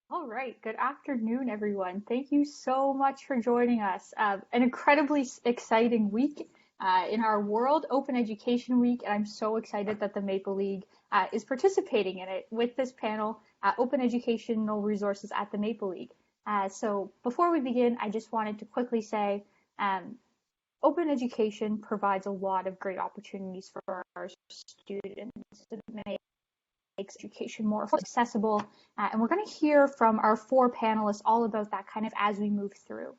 All right, good afternoon, everyone. Thank you so much for joining us. An incredibly exciting week in our world, Open Education Week, and I'm so excited that the Maple League is participating in it with this panel, Open Educational Resources at the Maple League. So before we begin, I just wanted to quickly say um, open education provides a lot of great opportunities for our students to makes education more accessible. And we're going to hear from our four panelists all about that kind of as we move through.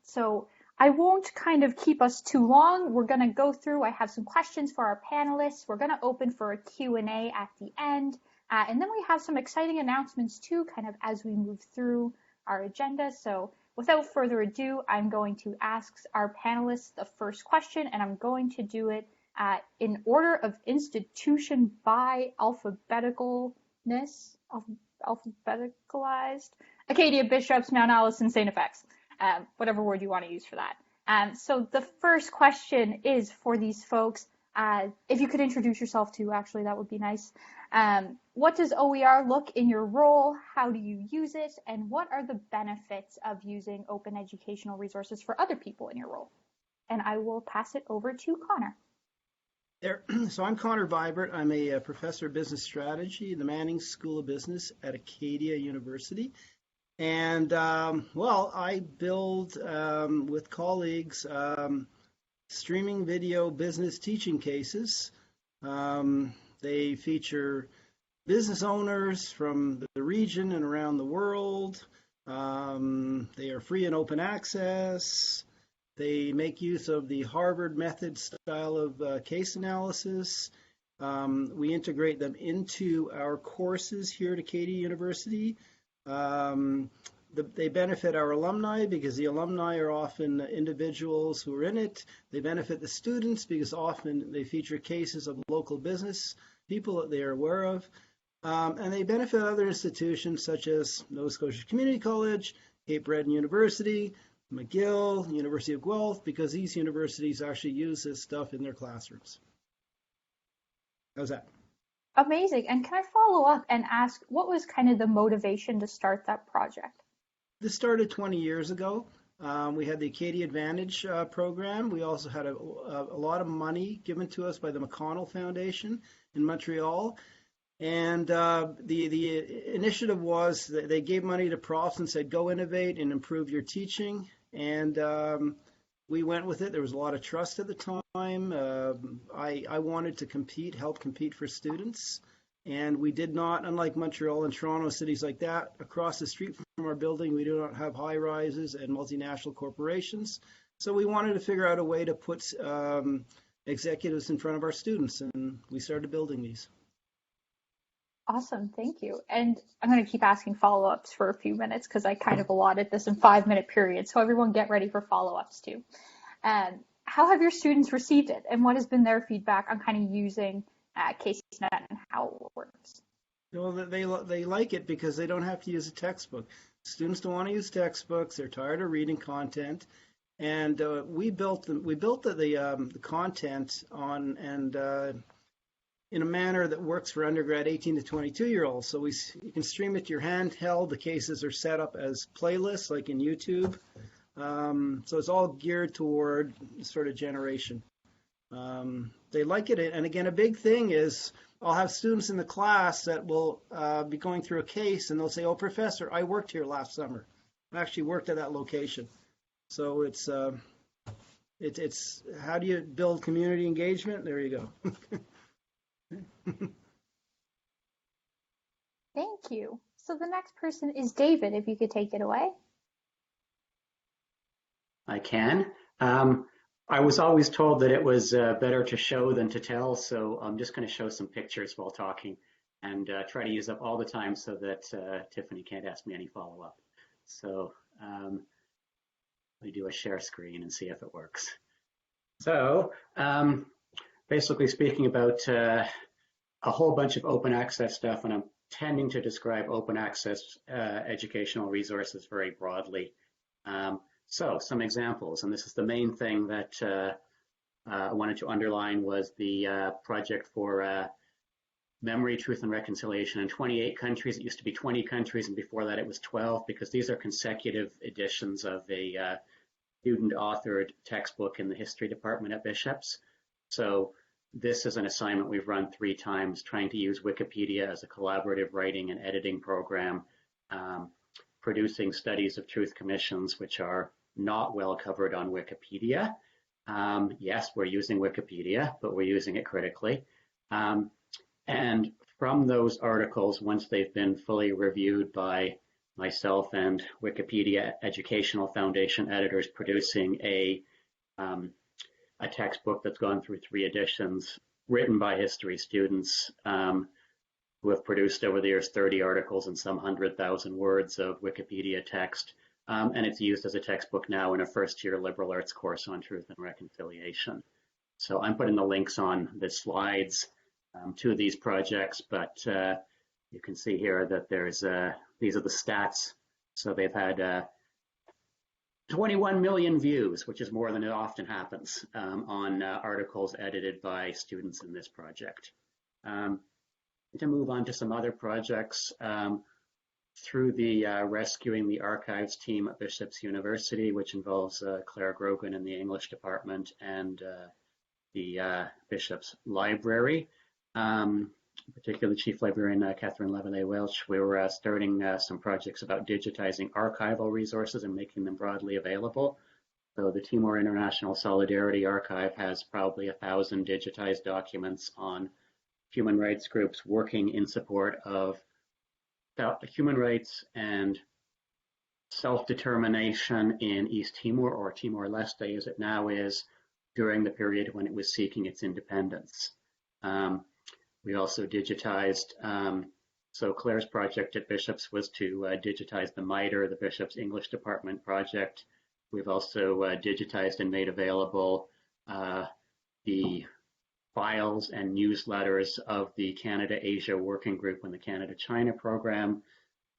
So I won't kind of keep us too long. We're going to go through. I have some questions for our panelists. We're going to open for a Q&A at the end. And then we have some exciting announcements too, kind of as we move through our agenda. So without further ado, I'm going to ask our panelists the first question, and I'm going to do it in order of institution by alphabeticalness, alphabeticalized. Acadia, Bishops, Mount Allison, St. FX, whatever word you want to use for that. So the first question is for these folks. If you could introduce yourself too, actually, that would be nice. What does OER look in your role? How do you use it? And what are the benefits of using open educational resources for other people in your role? And I will pass it over to Connor. So I'm Connor Vibert. I'm a professor of business strategy in the Manning School of Business at Acadia University. And I build with colleagues streaming video business teaching cases. They feature business owners from the region and around the world. They are free and open access. They make use of the Harvard method style of case analysis. We integrate them into our courses here at Acadia University. They benefit our alumni because the alumni are often individuals who are in it. They benefit the students because often they feature cases of local business people that they are aware of. And they benefit other institutions such as Nova Scotia Community College, Cape Breton University, McGill, University of Guelph, because these universities actually use this stuff in their classrooms. How's that? Amazing. And can I follow up and ask what was kind of the motivation to start that project? This started 20 years ago. We had the Acadia Advantage program. We also had a lot of money given to us by the McConnell Foundation in Montreal. And the initiative was that they gave money to profs and said, go innovate and improve your teaching. And we went with it. There was a lot of trust at the time. I wanted to compete, help compete for students. And we did not, unlike Montreal and Toronto, cities like that, across the street from our building, we do not have high rises and multinational corporations. So we wanted to figure out a way to put executives in front of our students. And we started building these. Awesome, thank you. And I'm going to keep asking follow-ups for a few minutes because I kind of allotted this in 5-minute periods. So everyone get ready for follow-ups too. How have your students received it, and what has been their feedback on kind of using CaseNet and how it works? Well, they like it because they don't have to use a textbook. Students don't want to use textbooks. They're tired of reading content. And we built the content on and in a manner that works for undergrad 18 to 22-year-olds. So you can stream it to your handheld. The cases are set up as playlists, like in YouTube. So it's all geared toward sort of generation. They like it. And again, a big thing is I'll have students in the class that will be going through a case, and they'll say, oh, professor, I worked here last summer. I actually worked at that location. So it's how do you build community engagement? There you go. Thank you. So the next person is David, if you could take it away. I can. I was always told that it was better to show than to tell, so I'm just going to show some pictures while talking and try to use up all the time so that Tiffany can't ask me any follow-up. So let me do a share screen and see if it works. So basically speaking about a whole bunch of open access stuff, and I'm tending to describe open access educational resources very broadly. So some examples, and this is the main thing that I wanted to underline was the project for Memory, Truth, and Reconciliation in 28 countries. It used to be 20 countries, and before that it was 12, because these are consecutive editions of a student-authored textbook in the history department at Bishop's. So this is an assignment we've run 3 times, trying to use Wikipedia as a collaborative writing and editing program, producing studies of truth commissions, which are not well covered on Wikipedia. Yes, we're using Wikipedia, but we're using it critically. And from those articles, once they've been fully reviewed by myself and Wikipedia Educational Foundation editors, producing a textbook that's gone through 3 editions, written by history students who have produced over the years 30 articles and some 100,000 words of Wikipedia text. And it's used as a textbook now in a first-year liberal arts course on truth and reconciliation. So I'm putting the links on the slides to these projects, but you can see here that there's these are the stats. So they've had 21 million views, which is more than it often happens on articles edited by students in this project. To move on to some other projects, through the Rescuing the Archives team at Bishop's University, which involves Claire Grogan in the English department and the Bishop's Library, particularly Chief Librarian Catherine Leveille-Welch. We were starting some projects about digitizing archival resources and making them broadly available. So the Timor International Solidarity Archive has probably 1,000 digitized documents on human rights groups working in support of human rights and self-determination in East Timor, or Timor-Leste as it now is, during the period when it was seeking its independence. We also digitized, so Claire's project at Bishop's was to digitize the MITRE, the Bishop's English Department project. We've also digitized and made available the files and newsletters of the Canada-Asia Working Group and the Canada-China program.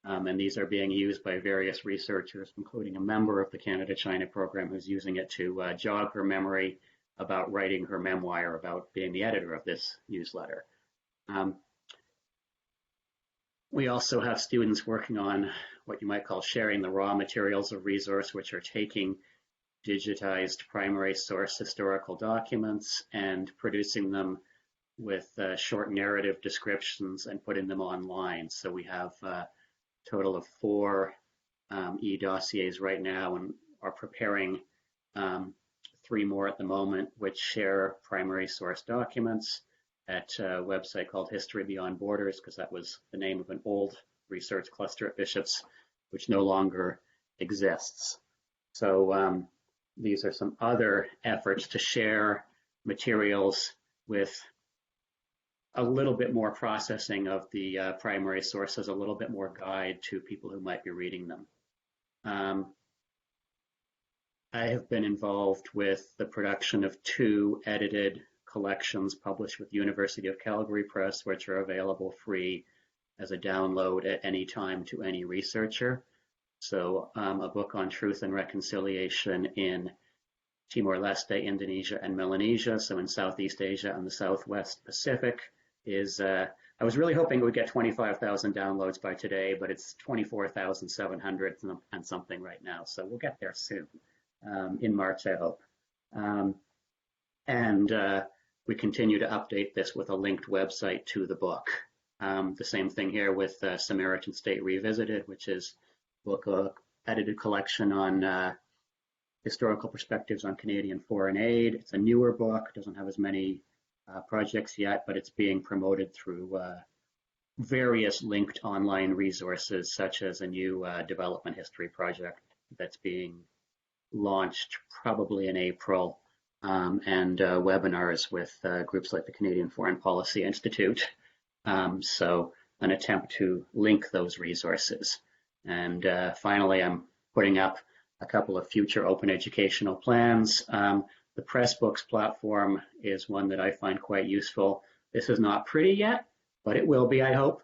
And these are being used by various researchers, including a member of the Canada-China program who's using it to jog her memory about writing her memoir about being the editor of this newsletter. We also have students working on what you might call sharing the raw materials of resource, which are taking digitized primary source historical documents and producing them with short narrative descriptions and putting them online. So we have a total of 4 E-dossiers right now and are preparing 3 more at the moment, which share primary source documents at a website called History Beyond Borders, because that was the name of an old research cluster at Bishop's, which no longer exists. So these are some other efforts to share materials with a little bit more processing of the primary sources, a little bit more guide to people who might be reading them. I have been involved with the production of 2 edited collections published with University of Calgary Press, which are available free as a download at any time to any researcher. So a book on truth and reconciliation in Timor-Leste, Indonesia, and Melanesia, so in Southeast Asia and the Southwest Pacific, is, I was really hoping it would get 25,000 downloads by today, but it's 24,700 and something right now, so we'll get there soon, in March, I hope. And we continue to update this with a linked website to the book. The same thing here with Samaritan State Revisited, which is book edited collection on historical perspectives on Canadian foreign aid. It's a newer book, doesn't have as many projects yet, but it's being promoted through various linked online resources, such as a new development history project that's being launched probably in April, and webinars with groups like the Canadian Foreign Policy Institute. So an attempt to link those resources. And finally, I'm putting up a couple of future open educational plans. The Pressbooks platform is one that I find quite useful. This is not pretty yet, but it will be, I hope,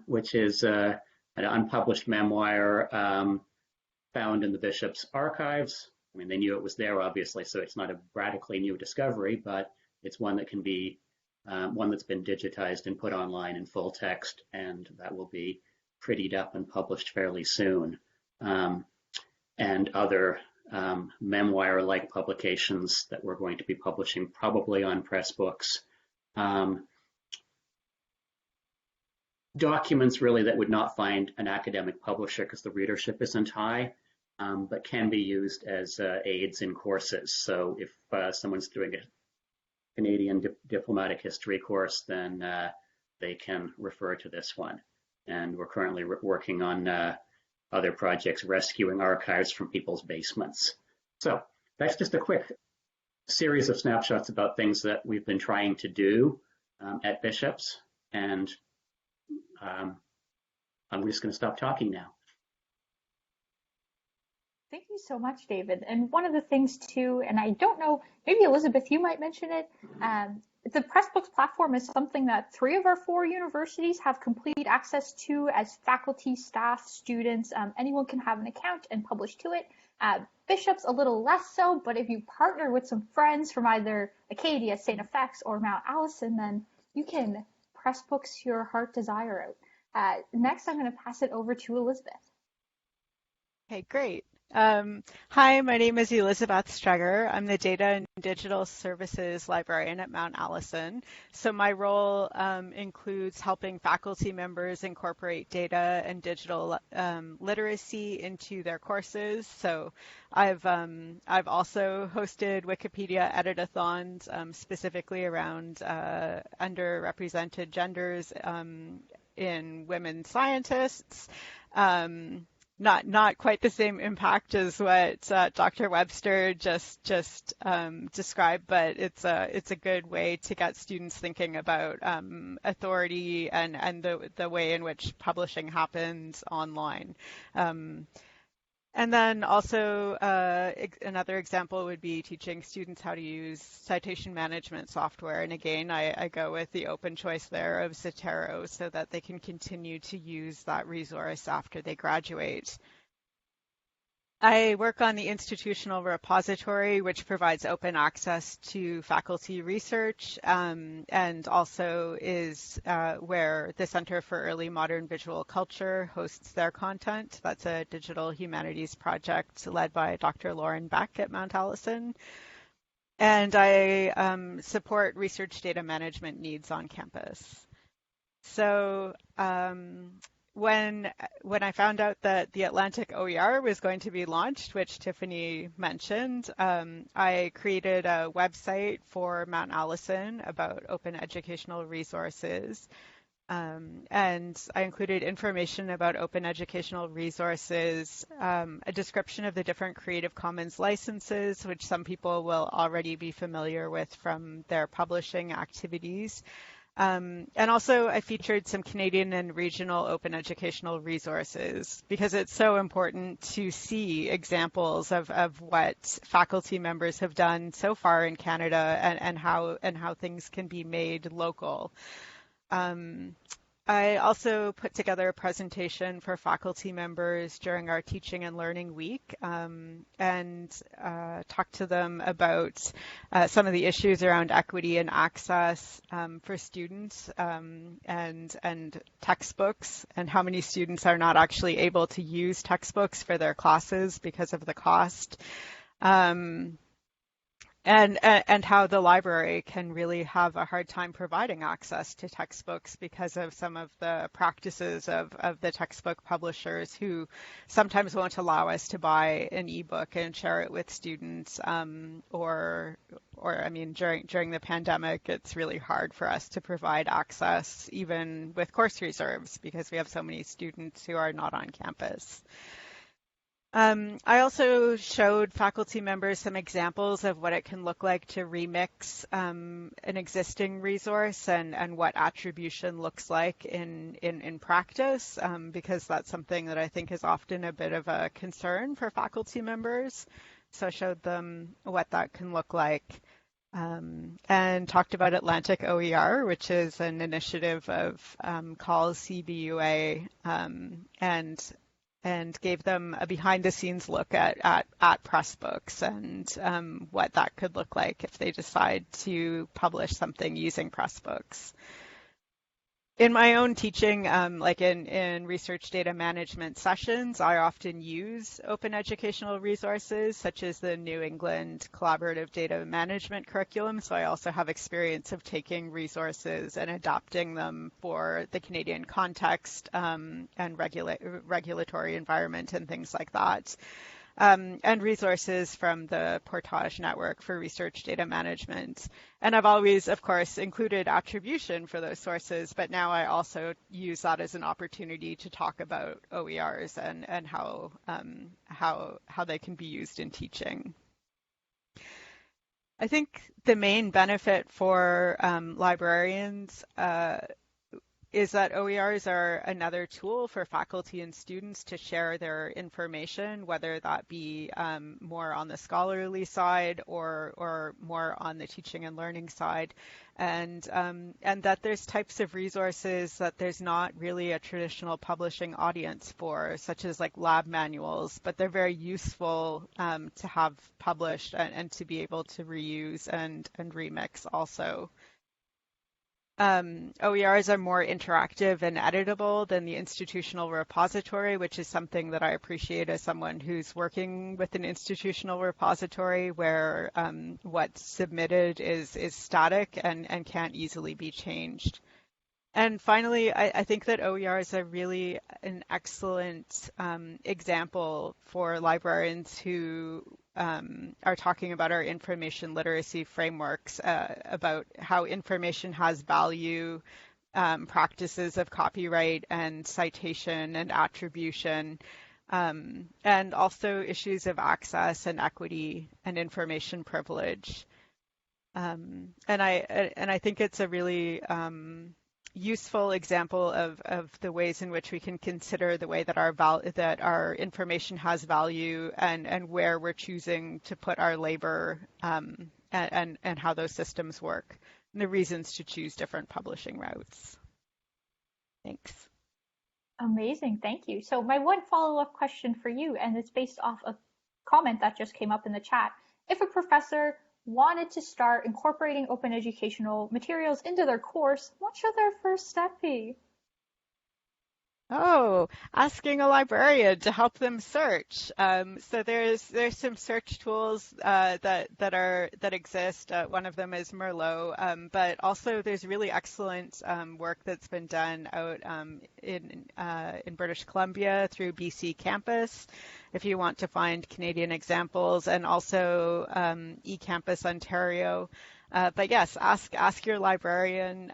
which is an unpublished memoir found in the Bishop's archives. I mean, they knew it was there, obviously, so it's not a radically new discovery, but it's one that can be one that's been digitized and put online in full text, and that will be prettied up and published fairly soon. And other memoir-like publications that we're going to be publishing probably on Pressbooks. Documents really that would not find an academic publisher because the readership isn't high, but can be used as aids in courses. So if someone's doing a Canadian diplomatic history course, then they can refer to this one. And we're currently working on other projects rescuing archives from people's basements. So that's just a quick series of snapshots about things that we've been trying to do at Bishop's. And I'm just going to stop talking now. Thank you so much, David. And one of the things too, and I don't know, maybe Elizabeth, you might mention it, the Pressbooks platform is something that 3 of our 4 universities have complete access to as faculty, staff, students. Anyone can have an account and publish to it. Bishop's a little less so, but if you partner with some friends from either Acadia, St. FX, or Mount Allison, then you can Pressbooks your heart desire out. Next, I'm going to pass it over to Elizabeth. Okay, great. Hi, my name is Elizabeth Streger. I'm the Data and Digital Services Librarian at Mount Allison. So my role includes helping faculty members incorporate data and digital literacy into their courses. So I've also hosted Wikipedia editathons specifically around underrepresented genders in women scientists. Not quite the same impact as what Dr. Webster just described, but it's a good way to get students thinking about authority and the way in which publishing happens online. And then also another example would be teaching students how to use citation management software. And again, I go with the open choice there of Zotero so that they can continue to use that resource after they graduate. I work on the institutional repository, which provides open access to faculty research and also is where the Center for Early Modern Visual Culture hosts their content. That's a digital humanities project led by Dr. Lauren Beck at Mount Allison. And I support research data management needs on campus. So when I found out that the Atlantic OER was going to be launched, which Tiffany mentioned, I created a website for Mount Allison about open educational resources. And I included information about open educational resources, a description of the different Creative Commons licenses, which some people will already be familiar with from their publishing activities. And also I featured some Canadian and regional open educational resources because it's so important to see examples of what faculty members have done so far in Canada and how things can be made local. I also put together a presentation for faculty members during our Teaching and Learning Week and talked to them about some of the issues around equity and access for students and textbooks and how many students are not actually able to use textbooks for their classes because of the cost. And how the library can really have a hard time providing access to textbooks because of some of the practices of the textbook publishers who sometimes won't allow us to buy an ebook and share it with students. Or I mean, during the pandemic, it's really hard for us to provide access even with course reserves because we have so many students who are not on campus. I also showed faculty members some examples of what it can look like to remix an existing resource and what attribution looks like in practice, because that's something that I think is often a bit of a concern for faculty members. So I showed them what that can look like. And talked about Atlantic OER, which is an initiative of CALS CBUA, and and gave them a behind the scenes look at Pressbooks and what that could look like if they decide to publish something using Pressbooks. In my own teaching, like in research data management sessions, I often use open educational resources such as the New England Collaborative Data Management Curriculum. So I also have experience of taking resources and adapting them for the Canadian context and regulatory environment and things like that. And resources from the Portage Network for Research Data Management. And I've always, of course, included attribution for those sources, but now I also use that as an opportunity to talk about OERs and how they can be used in teaching. I think the main benefit for librarians is that OERs are another tool for faculty and students to share their information, whether that be more on the scholarly side or more on the teaching and learning side, and that there's types of resources that there's not really a traditional publishing audience for, such as like lab manuals, but they're very useful to have published and to be able to reuse and remix also. OERs are more interactive and editable than the institutional repository, which is something that I appreciate as someone who's working with an institutional repository where what's submitted is static and can't easily be changed. And finally, I think that OERs are really an excellent example for librarians who are talking about our information literacy frameworks, about how information has value, practices of copyright and citation and attribution, and also issues of access and equity and information privilege. And I think it's a really useful example of the ways in which we can consider the way that our information has value and where we're choosing to put our labor and how those systems work and the reasons to choose different publishing routes. Thanks. Amazing, thank you. So my one follow-up question for you, and it's based off a comment that just came up in the chat. If a professor wanted to start incorporating open educational materials into their course, what should their first step be? Oh, asking a librarian to help them search. So there's some search tools that exist. One of them is Merlot, but also there's really excellent work that's been done out in British Columbia through BC Campus, if you want to find Canadian examples, and also eCampus Ontario. But yes, ask your librarian.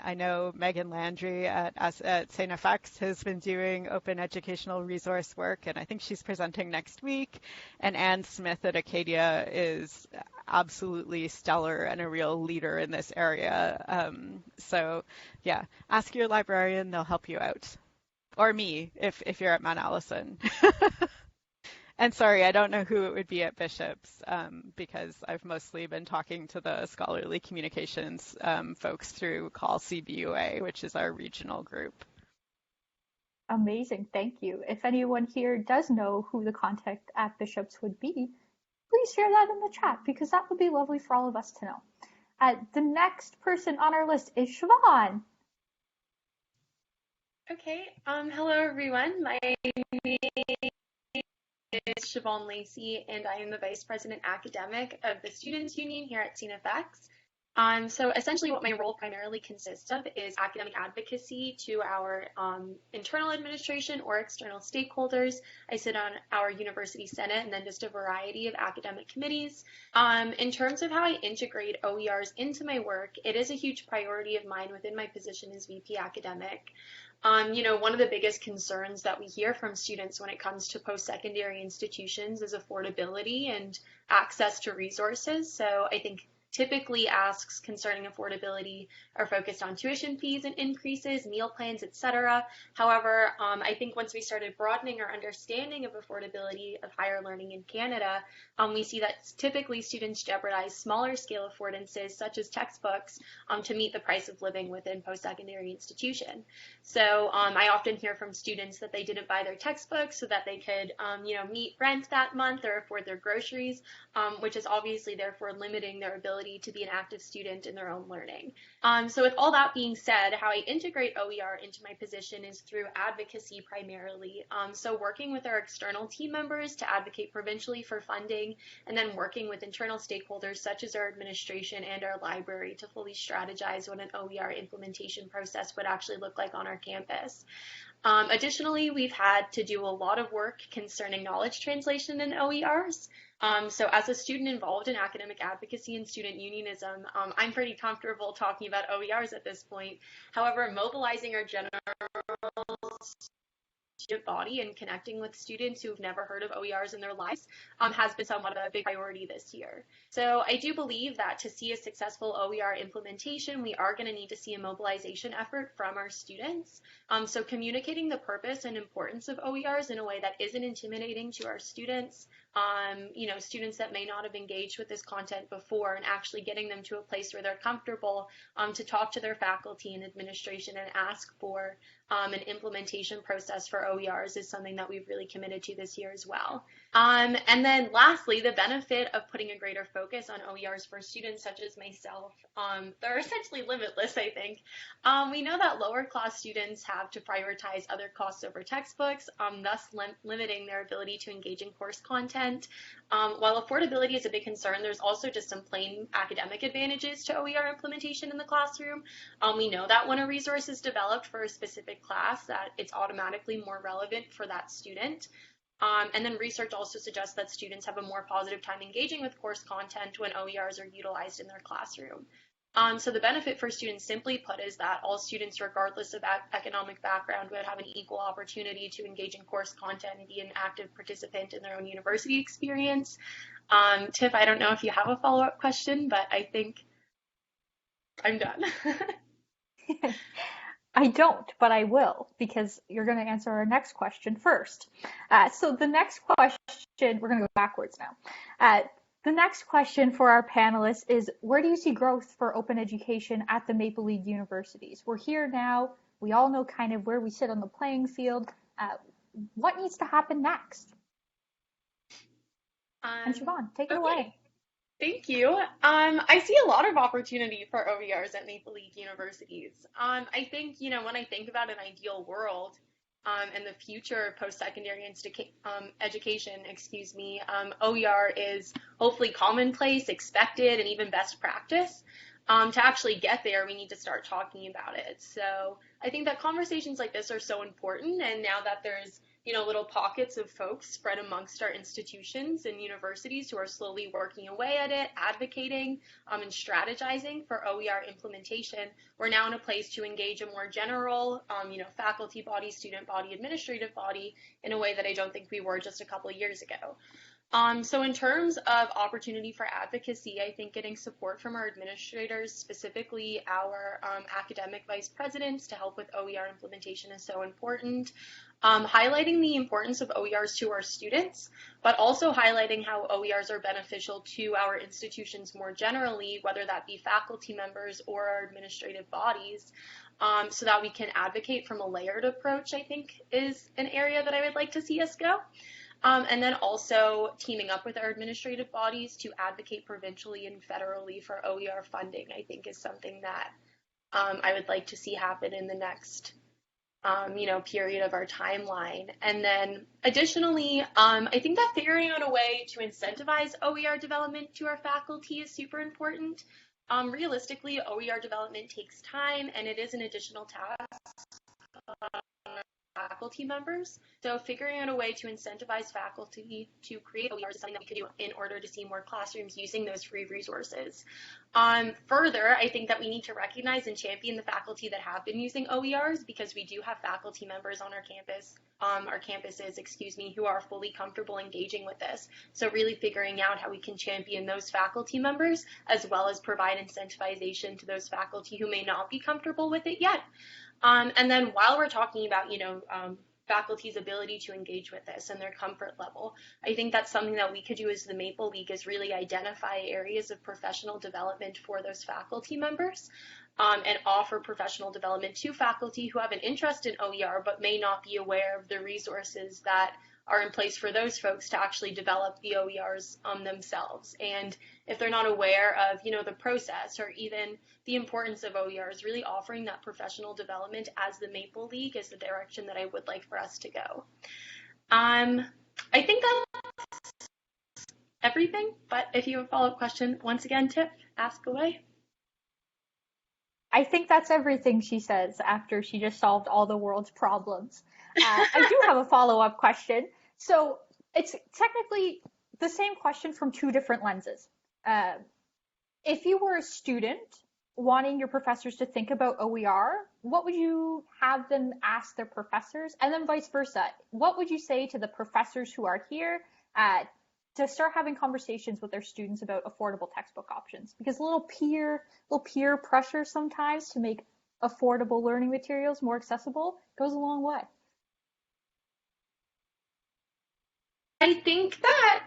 I know Megan Landry at St. FX has been doing open educational resource work, and I think she's presenting next week. And Anne Smith at Acadia is absolutely stellar and a real leader in this area. So yeah, ask your librarian, they'll help you out. Or me, if you're at Mount Allison. And sorry, I don't know who it would be at Bishop's because I've mostly been talking to the scholarly communications folks through Call CBUA, which is our regional group. Amazing, thank you. If anyone here does know who the contact at Bishop's would be, please share that in the chat because that would be lovely for all of us to know. The next person on our list is Siobhan. Okay, hello everyone. My name is Siobhan Lacey, and I am the Vice President Academic of the Students' Union here at CNFX. So essentially what my role primarily consists of is academic advocacy to our internal administration or external stakeholders. I sit on our University Senate and then just a variety of academic committees. In terms of how I integrate OERs into my work, it is a huge priority of mine within my position as VP Academic. One of the biggest concerns that we hear from students when it comes to post-secondary institutions is affordability and access to resources. So I think typically asks concerning affordability are focused on tuition fees and increases, meal plans, etc. However, I think once we started broadening our understanding of affordability of higher learning in Canada, we see that typically students jeopardize smaller scale affordances such as textbooks to meet the price of living within post-secondary institution. So I often hear from students that they didn't buy their textbooks so that they could meet rent that month or afford their groceries, which is obviously therefore limiting their ability to be an active student in their own learning. So with all that being said, how I integrate OER into my position is through advocacy primarily. So working with our external team members to advocate provincially for funding, and then working with internal stakeholders such as our administration and our library to fully strategize what an OER implementation process would actually look like on our campus. Additionally, we've had to do a lot of work concerning knowledge translation in OERs. So as a student involved in academic advocacy and student unionism, I'm pretty comfortable talking about OERs at this point. However, mobilizing our general student body and connecting with students who've never heard of OERs in their lives has been somewhat of a big priority this year. So I do believe that to see a successful OER implementation, we are going to need to see a mobilization effort from our students. So communicating the purpose and importance of OERs in a way that isn't intimidating to our students, students that may not have engaged with this content before, and actually getting them to a place where they're comfortable to talk to their faculty and administration and ask for an implementation process for OERs is something that we've really committed to this year as well. And then lastly, the benefit of putting a greater focus on OERs for students such as myself, they're essentially limitless, I think. We know that lower class students have to prioritize other costs over textbooks, thus limiting their ability to engage in course content. While affordability is a big concern, there's also just some plain academic advantages to OER implementation in the classroom. We know that when a resource is developed for a specific class, that it's automatically more relevant for that student. And then research also suggests that students have a more positive time engaging with course content when OERs are utilized in their classroom. So the benefit for students, simply put, is that all students, regardless of economic background, would have an equal opportunity to engage in course content and be an active participant in their own university experience. Tiff, I don't know if you have a follow-up question, but I think I'm done. I don't, but I will, because you're going to answer our next question first. So the next question, we're going to go backwards now. The next question for our panelists is, where do you see growth for open education at the Maple Leaf universities? We're here now. We all know kind of where we sit on the playing field. What needs to happen next? And Siobhan, take it away. Thank you. I see a lot of opportunity for OERs at Maple Leaf universities. I think, when I think about an ideal world and the future of post-secondary education, OER is hopefully commonplace, expected, and even best practice. To actually get there, we need to start talking about it. So I think that conversations like this are so important, and now that there's little pockets of folks spread amongst our institutions and universities who are slowly working away at it, advocating and strategizing for OER implementation, we're now in a place to engage a more general, faculty body, student body, administrative body in a way that I don't think we were just a couple of years ago. So in terms of opportunity for advocacy, I think getting support from our administrators, specifically our academic vice presidents, to help with OER implementation is so important. Highlighting the importance of OERs to our students, but also highlighting how OERs are beneficial to our institutions more generally, whether that be faculty members or our administrative bodies, so that we can advocate from a layered approach, I think is an area that I would like to see us go. And then also teaming up with our administrative bodies to advocate provincially and federally for OER funding, I think is something that I would like to see happen in the next period of our timeline. And then additionally, I think that figuring out a way to incentivize OER development to our faculty is super important. Realistically, OER development takes time, and it is an additional task on our faculty faculty members. So figuring out a way to incentivize faculty to create OERs is something that we could do in order to see more classrooms using those free resources. Further, I think that we need to recognize and champion the faculty that have been using OERs, because we do have faculty members on our campuses, who are fully comfortable engaging with this. So really figuring out how we can champion those faculty members, as well as provide incentivization to those faculty who may not be comfortable with it yet. And then while we're talking about, faculty's ability to engage with this and their comfort level, I think that's something that we could do as the Maple League, is really identify areas of professional development for those faculty members, and offer professional development to faculty who have an interest in OER but may not be aware of the resources that are in place for those folks to actually develop the OERs themselves. And if they're not aware of, the process or even the importance of OERs, really offering that professional development as the Maple League is the direction that I would like for us to go. I think that's everything, but if you have a follow-up question, once again, Tiff, ask away. I think that's everything, she says, after she just solved all the world's problems. I do have a follow-up question. So it's technically the same question from two different lenses. If you were a student wanting your professors to think about OER, what would you have them ask their professors? And then vice versa. What would you say to the professors who are here to start having conversations with their students about affordable textbook options? Because a little peer pressure sometimes to make affordable learning materials more accessible goes a long way. I think that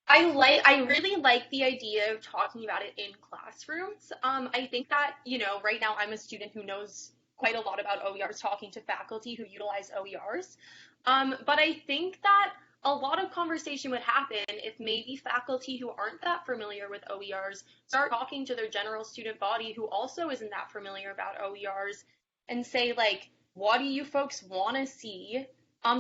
I really like the idea of talking about it in classrooms. I think that, right now I'm a student who knows quite a lot about OERs, talking to faculty who utilize OERs. But I think that a lot of conversation would happen if maybe faculty who aren't that familiar with OERs start talking to their general student body who also isn't that familiar about OERs, and say, like, what do you folks want to see?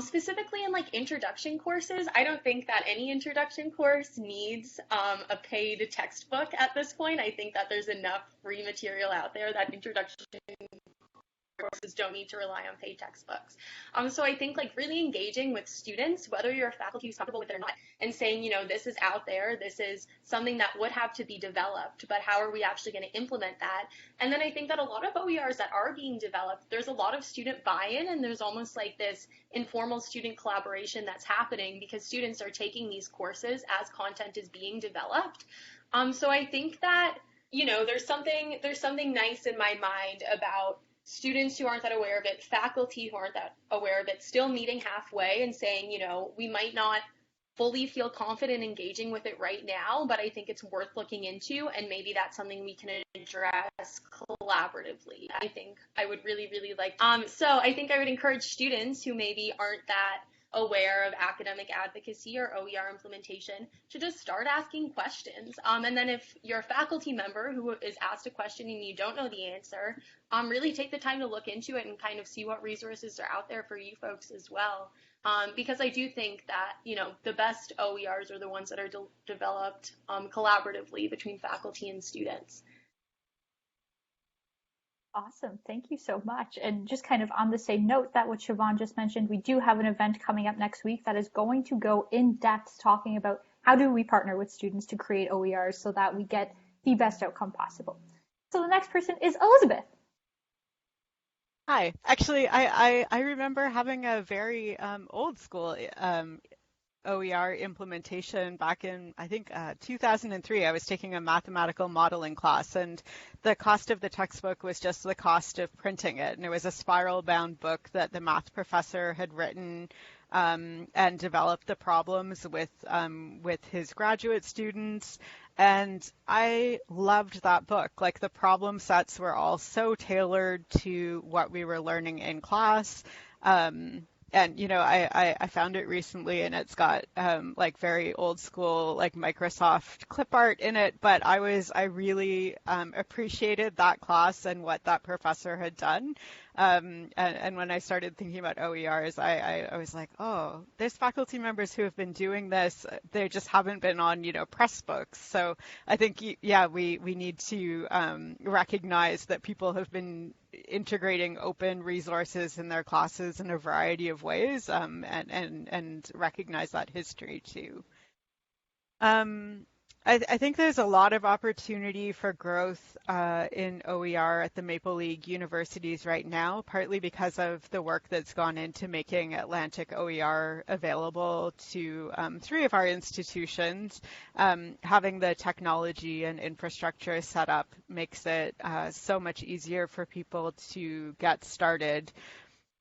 Specifically in introduction courses, I don't think that any introduction course needs a paid textbook at this point. I think that there's enough free material out there that introduction courses don't need to rely on paid textbooks. So I think really engaging with students, whether you're a faculty who's comfortable with it or not, and saying, this is out there, this is something that would have to be developed, but how are we actually going to implement that? And then I think that a lot of OERs that are being developed, there's a lot of student buy-in, and there's almost this informal student collaboration that's happening because students are taking these courses as content is being developed. So I think that, there's something nice in my mind about students who aren't that aware of it, faculty who aren't that aware of it, still meeting halfway and saying, we might not fully feel confident engaging with it right now, but I think it's worth looking into, and maybe that's something we can address collaboratively. I think I would really, really like. So I think I would encourage students who maybe aren't that aware of academic advocacy or OER implementation to just start asking questions. And then if you're a faculty member who is asked a question and you don't know the answer, really take the time to look into it and kind of see what resources are out there for you folks as well. Because I do think that, the best OERs are the ones that are developed collaboratively between faculty and students. Awesome. Thank you so much. And just kind of on the same note that what Siobhan just mentioned, we do have an event coming up next week that is going to go in depth talking about how do we partner with students to create OERs so that we get the best outcome possible. So the next person is Elizabeth. Hi. Actually, I remember having a very old school OER implementation back in, I think, 2003. I was taking a mathematical modeling class, and the cost of the textbook was just the cost of printing it. And it was a spiral-bound book that the math professor had written and developed the problems with his graduate students. And I loved that book. The problem sets were all so tailored to what we were learning in class. And, I found it recently, and it's got very old school Microsoft clip art in it. But I really appreciated that class and what that professor had done. And when I started thinking about OERs, I was like, oh, there's faculty members who have been doing this. They just haven't been on, press books. So I think, yeah, we need to recognize that people have been integrating open resources in their classes in a variety of ways, and recognize that history too. I think there's a lot of opportunity for growth in OER at the Maple League universities right now, partly because of the work that's gone into making Atlantic OER available to 3 of our institutions. Having the technology and infrastructure set up makes it so much easier for people to get started.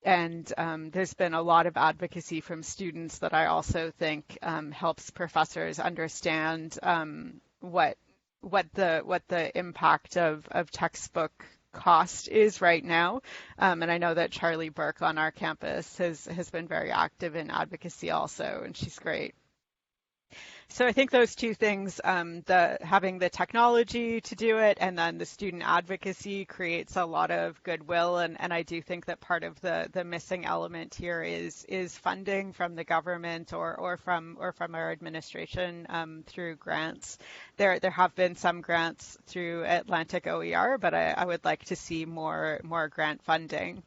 And there's been a lot of advocacy from students that I also think helps professors understand what the impact of textbook cost is right now. And I know that Charlie Burke on our campus has been very active in advocacy also, and she's great. So I think those two things, having the technology to do it and then the student advocacy creates a lot of goodwill. And I do think that part of the missing element here is funding from the government or from our administration through grants. There have been some grants through Atlantic OER, but I would like to see more grant funding.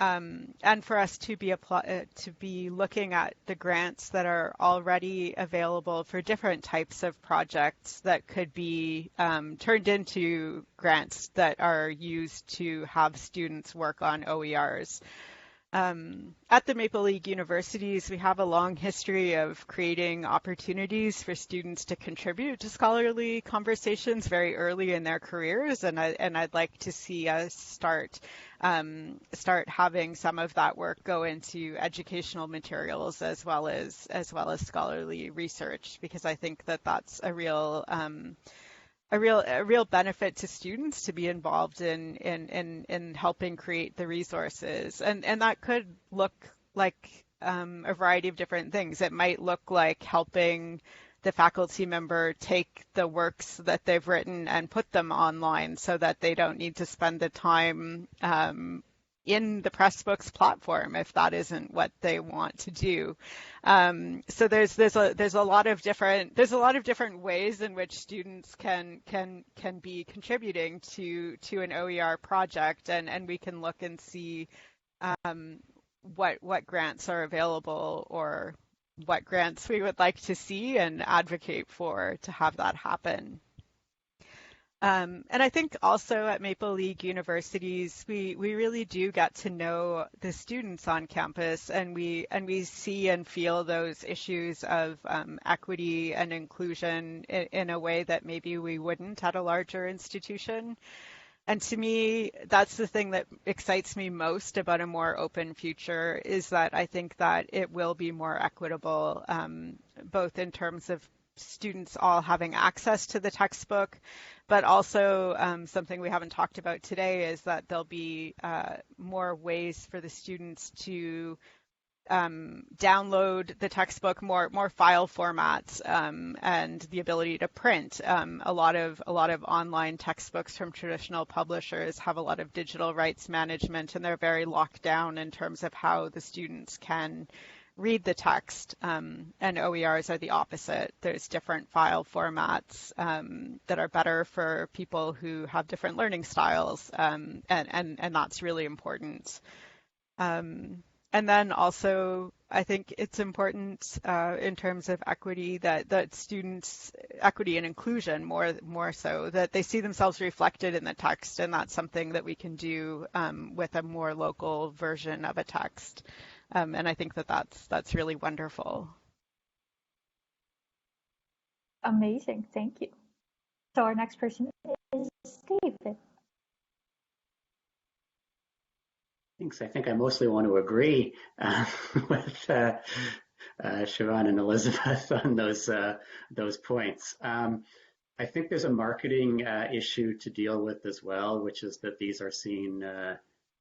And for us to be looking at the grants that are already available for different types of projects that could be turned into grants that are used to have students work on OERs. At the Maple League universities, we have a long history of creating opportunities for students to contribute to scholarly conversations very early in their careers, and I'd like to see us start having some of that work go into educational materials as well as scholarly research, because I think that that's a real benefit to students to be involved in helping create the resources. And that could look like a variety of different things. It might look like helping the faculty member take the works that they've written and put them online so that they don't need to spend the time in the Pressbooks platform if that isn't what they want to do. So there's a lot of different ways in which students can be contributing to an OER project, and we can look and see what grants are available or what grants we would like to see and advocate for to have that happen. And I think also at Maple League universities, we really do get to know the students on campus, and we see and feel those issues of equity and inclusion in a way that maybe we wouldn't at a larger institution. And to me, that's the thing that excites me most about a more open future, is that I think that it will be more equitable, both in terms of students all having access to the textbook, but also something we haven't talked about today is that there'll be more ways for the students to download the textbook, more file formats, and the ability to print. A lot of online textbooks from traditional publishers have a lot of digital rights management, and they're very locked down in terms of how the students can read the text, and OERs are the opposite. There's different file formats that are better for people who have different learning styles, and that's really important. And then also, I think it's important in terms of equity that students, equity and inclusion more so, that they see themselves reflected in the text, and that's something that we can do with a more local version of a text. And I think that's really wonderful. Amazing, thank you. So our next person is David. Thanks. I think I mostly want to agree with Siobhan and Elizabeth on those points. I think there's a marketing issue to deal with as well, which is that these are seen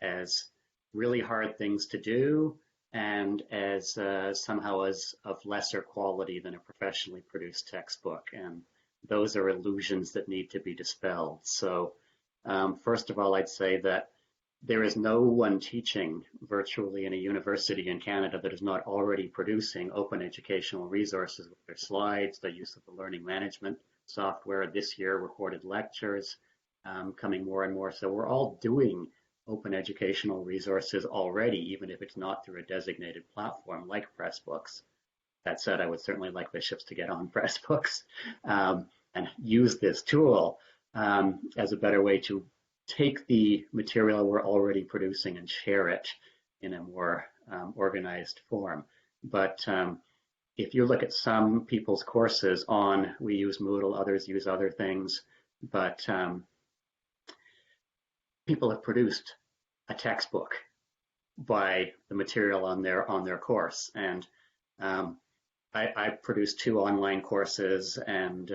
as really hard things to do, and as somehow as of lesser quality than a professionally produced textbook. And those are illusions that need to be dispelled. So first of all, I'd say that there is no one teaching virtually in a university in Canada that is not already producing open educational resources with their slides, the use of the learning management software. This year, recorded lectures coming more and more. So we're all doing open educational resources already, even if it's not through a designated platform like Pressbooks. That said, I would certainly like bishops to get on Pressbooks and use this tool as a better way to take the material we're already producing and share it in a more organized form. But if you look at some people's courses on, we use Moodle, others use other things, but people have produced a textbook by the material on their course. And I produced 2 online courses and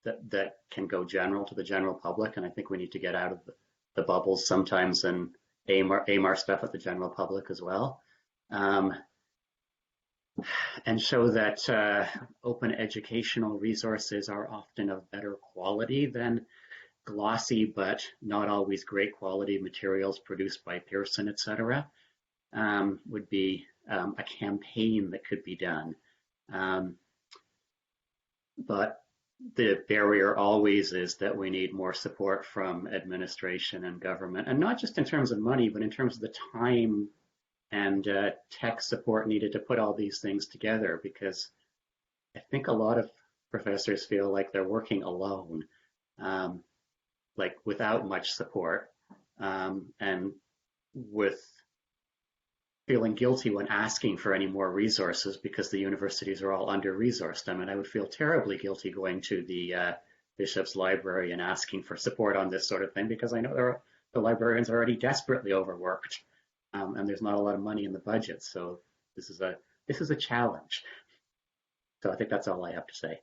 that can go general to the general public, and I think we need to get out of the bubbles sometimes and aim our stuff at the general public as well, and show that open educational resources are often of better quality than glossy but not always great quality materials produced by Pearson, etc. Would be a campaign that could be done. But the barrier always is that we need more support from administration and government, and not just in terms of money, but in terms of the time and tech support needed to put all these things together, because I think a lot of professors feel like they're working alone, like without much support, and with feeling guilty when asking for any more resources because the universities are all under-resourced. I mean, I would feel terribly guilty going to the bishop's library and asking for support on this sort of thing, because I know the librarians are already desperately overworked, and there's not a lot of money in the budget. So this is a challenge. So I think that's all I have to say.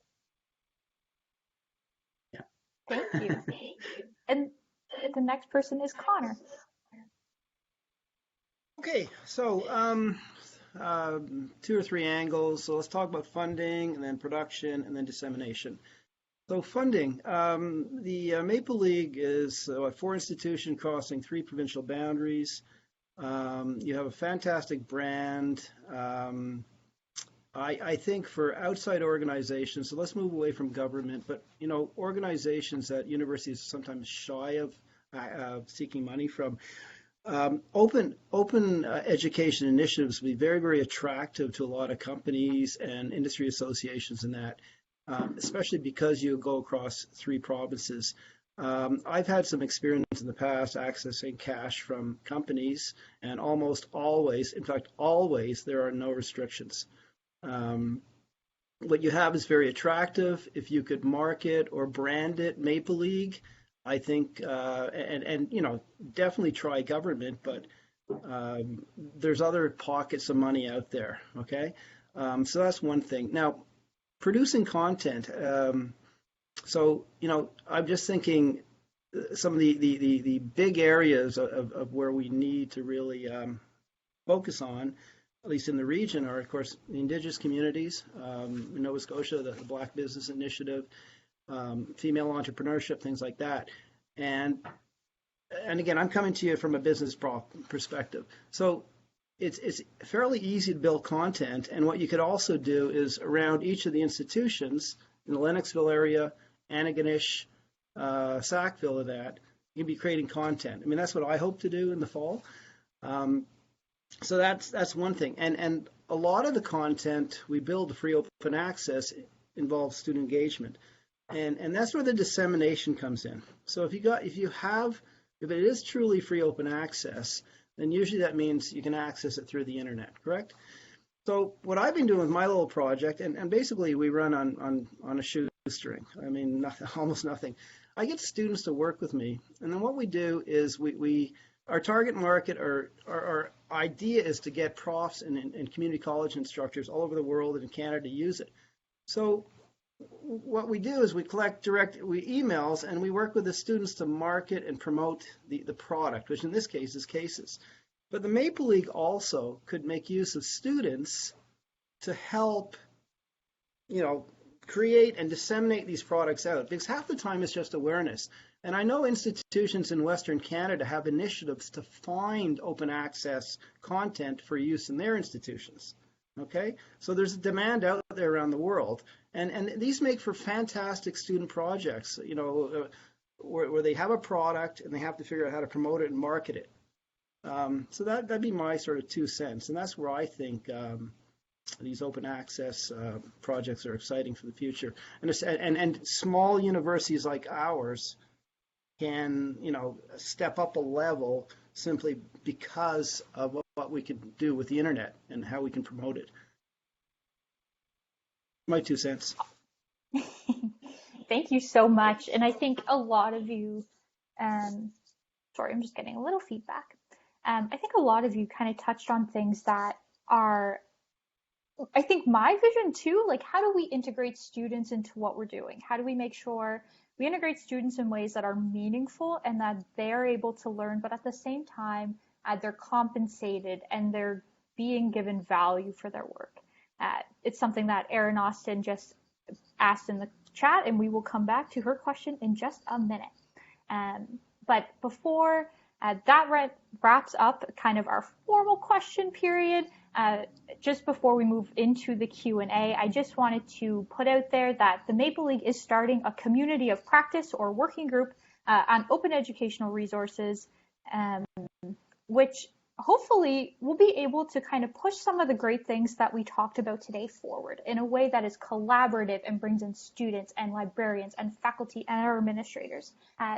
Yeah. Thank you. And the next person is Connor. Okay, so 2 or 3 angles. So let's talk about funding, and then production, and then dissemination. So funding, the Maple League is a 4 institution crossing 3 provincial boundaries. You have a fantastic brand. I think for outside organizations, so let's move away from government, but organizations that universities are sometimes shy of seeking money from. Open education initiatives will be very, very attractive to a lot of companies and industry associations in that, especially because you go across 3 provinces. I've had some experience in the past accessing cash from companies, and almost always, in fact, always, there are no restrictions. What you have is very attractive. If you could market or brand it Maple League, I think, and definitely try government, but there's other pockets of money out there. Okay, so that's one thing. Now, producing content. So I'm just thinking some of the big areas of where we need to really focus on, at least in the region, are of course the Indigenous communities. In Nova Scotia, the Black Business Initiative. Female entrepreneurship, things like that. And again, I'm coming to you from a business perspective. So it's fairly easy to build content. And what you could also do is around each of the institutions in the Lennoxville area, Antigonish, Sackville, of that, you can be creating content. I mean, that's what I hope to do in the fall. So that's one thing. And a lot of the content we build to free open access involves student engagement. And that's where the dissemination comes in. So if it is truly free open access, then usually that means you can access it through the internet, correct? So what I've been doing with my little project, and basically we run on a shoestring. I mean, almost nothing. I get students to work with me, and then what we do is our target market, or our idea is to get profs and community college instructors all over the world and in Canada to use it. So what we do is we collect emails, and we work with the students to market and promote the product, which in this case is cases. But the Maple League also could make use of students to help, create and disseminate these products out, because half the time it's just awareness. And I know institutions in Western Canada have initiatives to find open access content for use in their institutions. Okay, so there's a demand out there around the world, and these make for fantastic student projects. Where they have a product and they have to figure out how to promote it and market it. So that'd be my sort of 2 cents, and that's where I think these open access projects are exciting for the future. And small universities like ours can step up a level simply because of what we can do with the internet and how we can promote it. My 2 cents. Thank you so much. And I think a lot of you, sorry, I'm just getting a little feedback. I think a lot of you kind of touched on things that are, I think, my vision too. Like, how do we integrate students into what we're doing? How do we make sure we integrate students in ways that are meaningful and that they're able to learn, but at the same time, they're compensated and they're being given value for their work? It's something that Erin Austin just asked in the chat, and we will come back to her question in just a minute. But before that wraps up kind of our formal question period, just before we move into the Q&A, I just wanted to put out there that the Maple League is starting a community of practice or working group on open educational resources, which hopefully we'll be able to kind of push some of the great things that we talked about today forward in a way that is collaborative and brings in students and librarians and faculty and our administrators,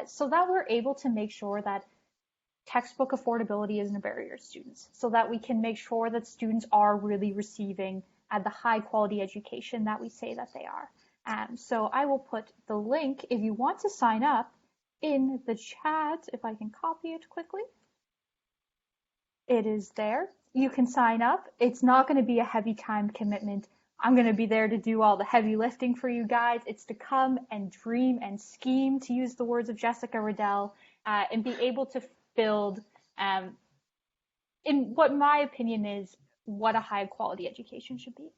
so that we're able to make sure that textbook affordability isn't a barrier to students, so that we can make sure that students are really receiving the high quality education that we say that they are. So I will put the link if you want to sign up in the chat, if I can copy it quickly. It is there. You can sign up. It's not going to be a heavy time commitment. I'm going to be there to do all the heavy lifting for you guys. It's to come and dream and scheme, to use the words of Jessica Riddell, and be able to build, in what my opinion is, what a high quality education should be.